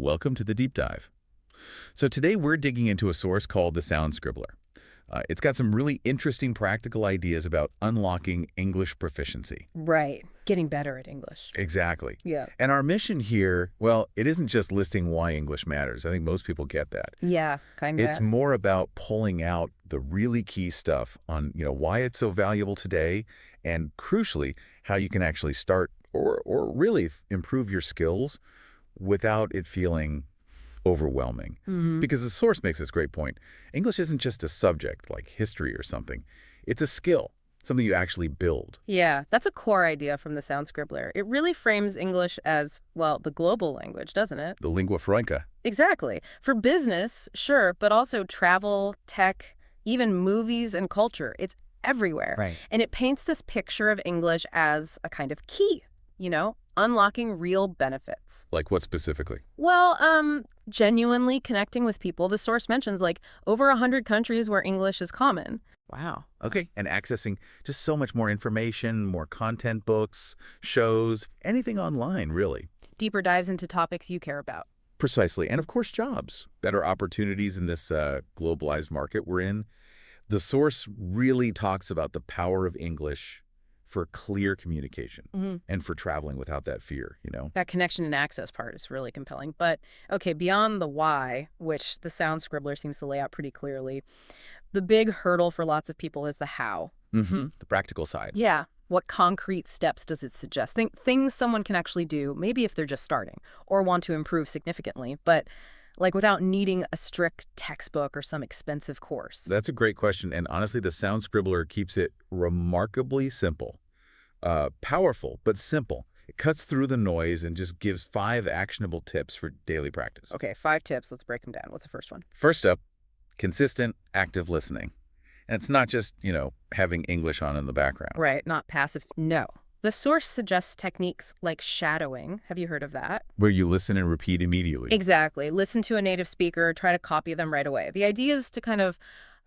Welcome to the Deep Dive. So today we're digging into a source called the Sound Scribbler. It's got some really interesting practical ideas about unlocking English proficiency. Right. Getting better at English. Exactly. Yeah. And our mission here, well, it isn't just listing why English matters. I think most people get that. Yeah, kind of. It's more about pulling out the really key stuff on, why it's so valuable today and, crucially, how you can actually start or really improve your skills without it feeling overwhelming. Because the source makes this great point. English isn't just a subject like history or something. It's a skill, something you actually build. Yeah, that's a core idea from the Sound Scribbler. It really frames English as, well, the global language, doesn't it? The lingua franca. Exactly. For business, sure, but also travel, tech, even movies and culture. It's everywhere. Right. And it paints this picture of English as a kind of key, unlocking real benefits. Like what specifically? Well, genuinely connecting with people. The source mentions over 100 countries where English is common. Wow. Okay. And accessing just so much more information, more content, books, shows, anything online, really. Deeper dives into topics you care about. Precisely. And of course, jobs. Better opportunities in this globalized market we're in. The source really talks about the power of English for clear communication and for traveling without that fear, That connection and access part is really compelling. But, okay, beyond the why, which the Sound Scribbler seems to lay out pretty clearly, the big hurdle for lots of people is the how. The practical side. Yeah. What concrete steps does it suggest? Things someone can actually do, maybe if they're just starting or want to improve significantly, but without needing a strict textbook or some expensive course. That's a great question. And honestly, the Sound Scribbler keeps it remarkably simple. Powerful, but simple. It cuts through the noise and just gives 5 actionable tips for daily practice. Okay, 5 tips. Let's break them down. What's the first one? First up, consistent, active listening. And it's not just, having English on in the background. Right, not passive. No. The source suggests techniques like shadowing. Have you heard of that? Where you listen and repeat immediately. Exactly. Listen to a native speaker, try to copy them right away. The idea is to kind of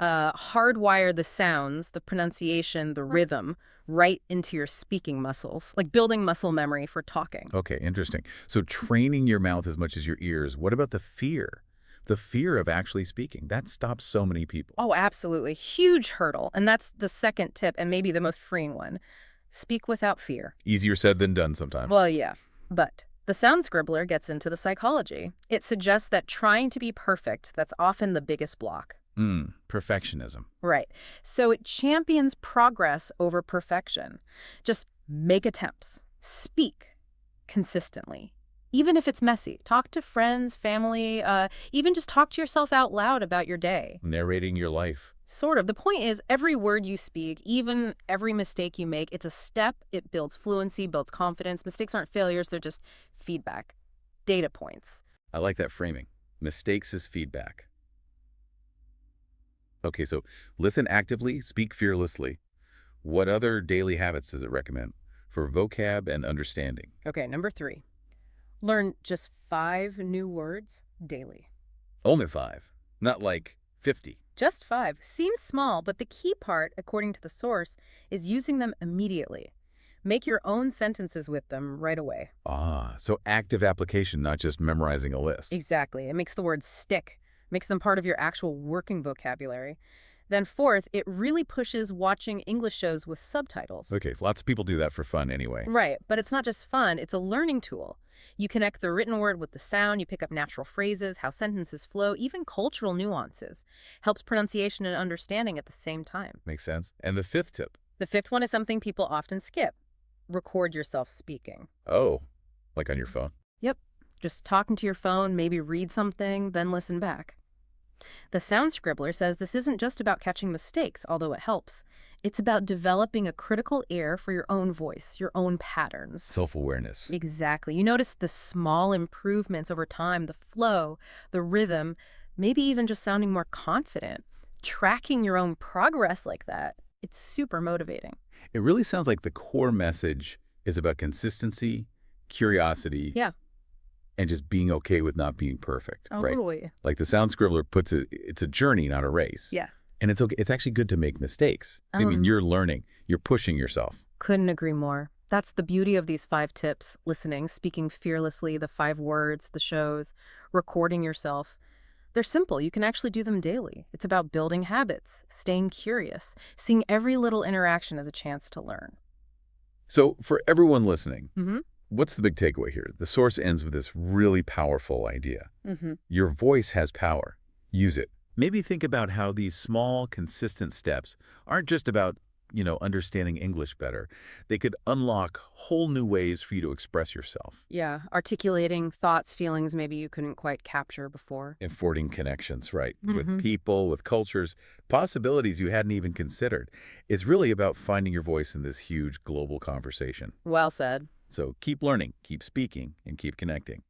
hardwire the sounds, the pronunciation, the rhythm, right into your speaking muscles, like building muscle memory for talking. Okay, interesting. So training your mouth as much as your ears. What about the fear? The fear of actually speaking. That stops so many people. Oh, absolutely. Huge hurdle. And that's the second tip and maybe the most freeing one. Speak without fear. Easier said than done sometimes. Well, yeah. But the Sound Scribbler gets into the psychology. It suggests that trying to be perfect, that's often the biggest block. Perfectionism. Right. So it champions progress over perfection. Just make attempts. Speak consistently. Even if it's messy. Talk to friends, family, even just talk to yourself out loud about your day. Narrating your life. Sort of. The point is, every word you speak, even every mistake you make, it's a step. It builds fluency, builds confidence. Mistakes aren't failures. They're just feedback. Data points. I like that framing. Mistakes is feedback. Okay, so listen actively, speak fearlessly. What other daily habits does it recommend for vocab and understanding? Okay, number 3. Learn just 5 new words daily. Only 5, not like 50. Just 5. Seems small, but the key part, according to the source, is using them immediately. Make your own sentences with them right away. So active application, not just memorizing a list. Exactly. It makes the words stick. Makes them part of your actual working vocabulary. Then 4th, it really pushes watching English shows with subtitles. Okay, lots of people do that for fun anyway. Right, but it's not just fun, it's a learning tool. You connect the written word with the sound, you pick up natural phrases, how sentences flow, even cultural nuances. Helps pronunciation and understanding at the same time. Makes sense. And the 5th tip? The 5th one is something people often skip. Record yourself speaking. Oh, like on your phone? Yep. Just talking to your phone, maybe read something, then listen back. The Sound Scribbler says this isn't just about catching mistakes, although it helps. It's about developing a critical ear for your own voice, your own patterns. Self-awareness. Exactly. You notice the small improvements over time, the flow, the rhythm, maybe even just sounding more confident. Tracking your own progress like that, it's super motivating. It really sounds like the core message is about consistency, curiosity, and just being okay with not being perfect, right? Totally. Like the Sound Scribbler puts it, it's a journey, not a race. Yeah. And it's okay. It's actually good to make mistakes. I mean, you're learning. You're pushing yourself. Couldn't agree more. That's the beauty of these 5 tips: listening, speaking fearlessly, the 5 words, the shows, recording yourself. They're simple. You can actually do them daily. It's about building habits, staying curious, seeing every little interaction as a chance to learn. So for everyone listening, Mm-hmm. what's the big takeaway here? The source ends with this really powerful idea. Mm-hmm. Your voice has power. Use it. Maybe think about how these small, consistent steps aren't just about, understanding English better. They could unlock whole new ways for you to express yourself Yeah, articulating thoughts, feelings maybe you couldn't quite capture before. and forging connections, right? With Mm-hmm. people, with cultures, possibilities you hadn't even considered. It's really about finding your voice in this huge global conversation. Well said. So keep learning, keep speaking, and keep connecting.